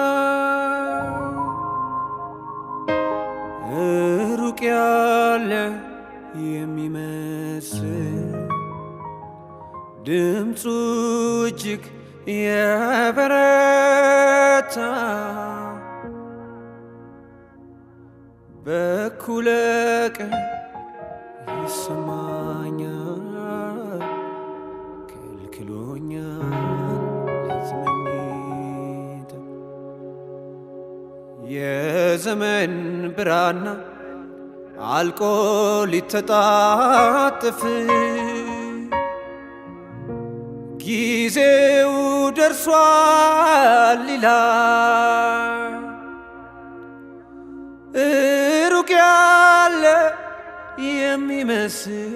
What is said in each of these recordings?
ይሰማኛል ሩቅ ያለ የሚመስል ድምፁ እጅግ የበረታ በኩለ ቀን ይሰማኛል ከልክሎኛል ለትመኝት የዘመን ብራና አልቆ ሊተጣጥፍ ጊዜው ደርሷል ይላል ሩቅ ያለ የሚመስል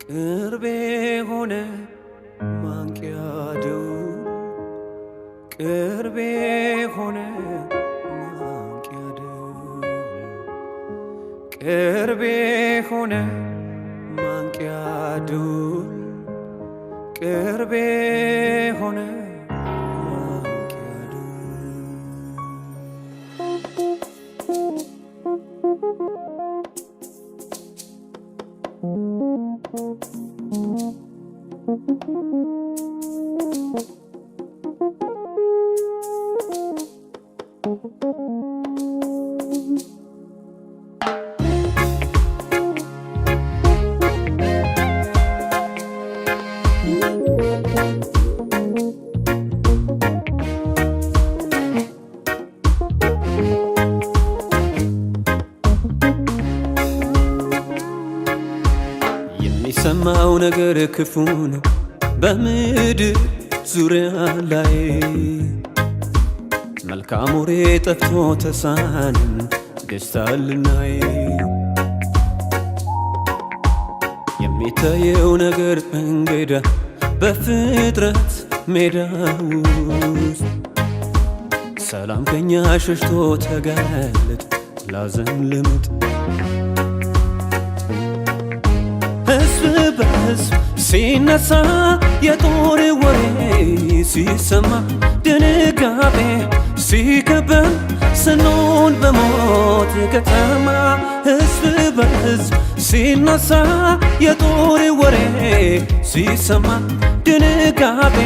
ቅርቤ ሆነ ማንቂያ ደውል ቅርቤ ሆነ ማንቂያ ደውል ቅርቤ ሆነ ማንቂያ ደውል ቅርቤ ሆነ ማንቂያ የሚሰማው ነገር ክፉ ነው በምድር ዙሪያ ላይ መልካም ወሬ ጠፍቶ ተሳንን ደስታ ልናይ የሚታየው ነገር እንግዳ በፍጥረት ሜዳ ውስጥ ሰላም ከኛ ሸሽቶ ተጋለጥ ላዘን ልምጥ ሕዝብ በሕዝብ ሲነሳ የጦር ወሬ ሲሰማ ድንጋጤ ሲከበን ስንሆን በሞት ከተማ ሕዝብ በሕዝብ ሲነሳ የጦር ወሬ ሲሰማ ድንጋጤ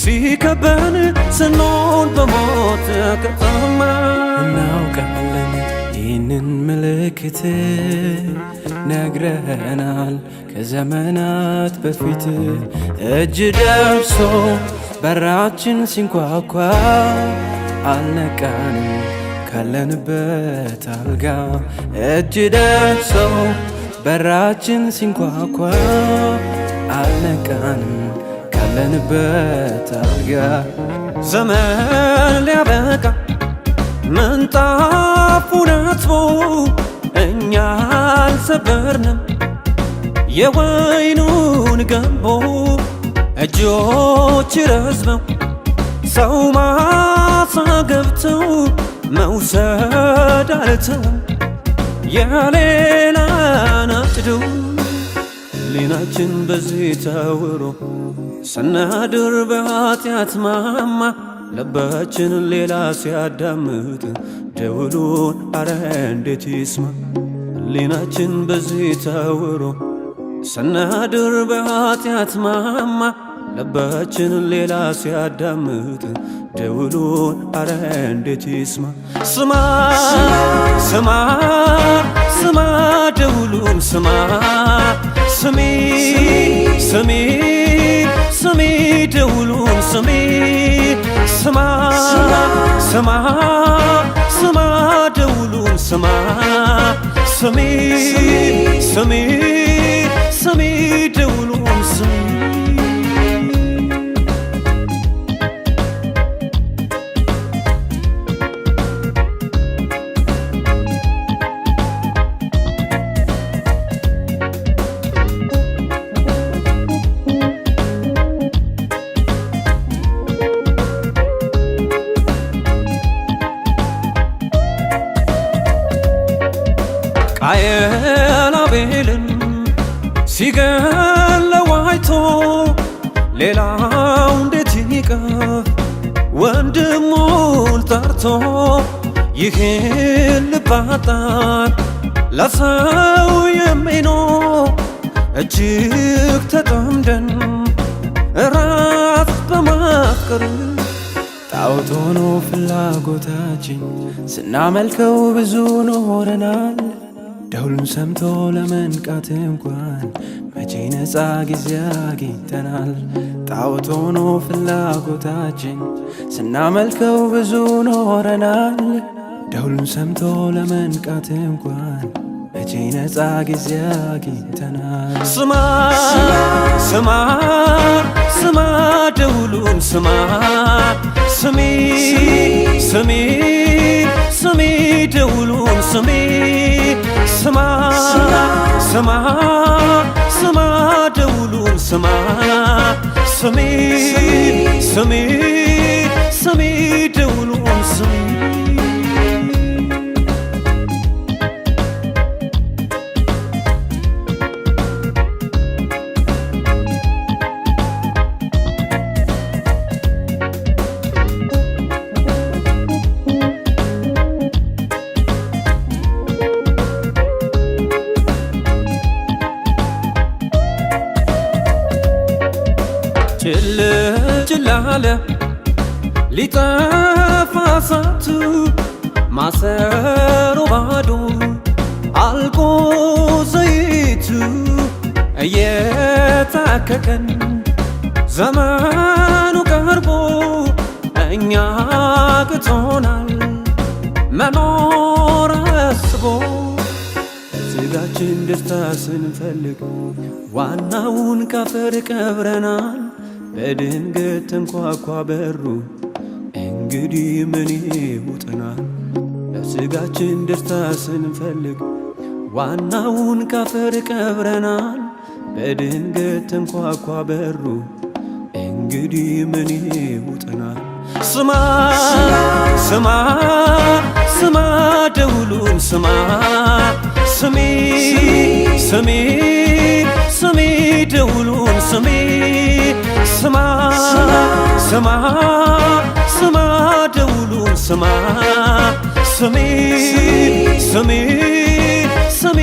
ሲከበን ስንሆን በሞት ከተማ እናውቃለን ይህንን ምልክት ነግረናል ከዘመናት በፊት እጅ ደርሶ በራችን ሲንኳኳ አልነቃንም ካለንበት አልጋ እጅ ደርሶ በራችን ሲንኳኳ አልነቃንም ካለንበት አልጋ ዘመን ሊያበቃ ምንጣፉን አጥቦ እኛ አልሰበርንም የወይኑን ገንቦ እጆች ረዝመው ሰው ማሳ ገብተው መውሰድ አልተው የሌላን አጭደው ሕሊናችን በዚህ ታውሮ ስናድር በኃጢአት ማማ ልባችን ሌላ ሲያዳምጥ ደውሉን አረ እንዴት ይስማ ሕሊናችን በዚህ ታውሮ ስናድር በኃጢአት ማማ ልባችን ሌላ ሲያዳምጥ ደውሉን አረ እንዴት ይስማ ስማ ስማ ስማ ደውሉን ስማ ስሚ ስሚ ስሚ ደውሉን ስሚ ስማ ስማ ስማ ደውሉን ስማ ስሚ ስሚ ስሚ ደውሉን ስሚ ቃየል አቤልን ሲገለው አይቶ ሌላው እንዴት ይቀር ወንድሙን ጠርቶ ይህን ልባጣን ለሰው የሚኖር እጅግ ተጠምደን ራስ በማፍቀር ጣዖት ሆኖ ፍላጎታችን ስናመልከው ብዙ ኖረናል። ደውሉን ሰምቶ ለመንቃት እንኳን መቼ ነፃ ጊዜ አግኝተናል። ጣዖት ሆኖ ፍላጎታችን ስናመልከው ብዙ ኖረናል። ደውሉን ሰምቶ ለመንቃት እንኳን መቼ ነፃ ጊዜ አግኝተናል። ስማ ስማ ስማ ደውሉን ስማ ስሚ ስሚ ስሚ ደውሉን ስሚ ስማ ስማ ስማ ደውሉን ስማ ስሚ ስሚ ስሚ ደውሉን ስሚ ጭል አለ ሊጠፋ እሳቱ ማሰሮ ባዶ አልቆ ዘይቱ እየታከከን ዘመኑ ቀርቦ እኛ ቅቶናል መኖር አስቦ ስጋችን ደስታ ስንፈልግ ዋናውን ካፈር ቀብረናል። በድንገት ተንኳኳ በሩ እንግዲህ ምን ይውጠናል? ለስጋችን ደስታ ስንፈልግ ዋናውን ካፈር ቀብረናል። በድንገት ተንኳኳ በሩ እንግዲህ ምን ይውጠናል? ስማ ስማ ስማ ደውሉን ስማ ስሚ ስሚ ስሚ ደውሉን ስሚ ስማ ስማ ስማ ደውሉን ስማ ስሚ ስሚ ስሚ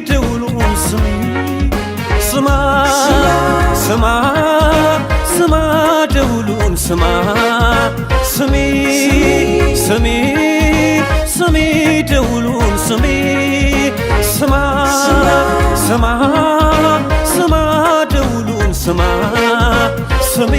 ደውሉን ስሚ ስማ ስማ ስማ ደውሉን ስማ ስሚ ስሚ ስሚ ደውሉን ስሚ ስማ ስማ ስማ ደውሉን ስማ ስሚ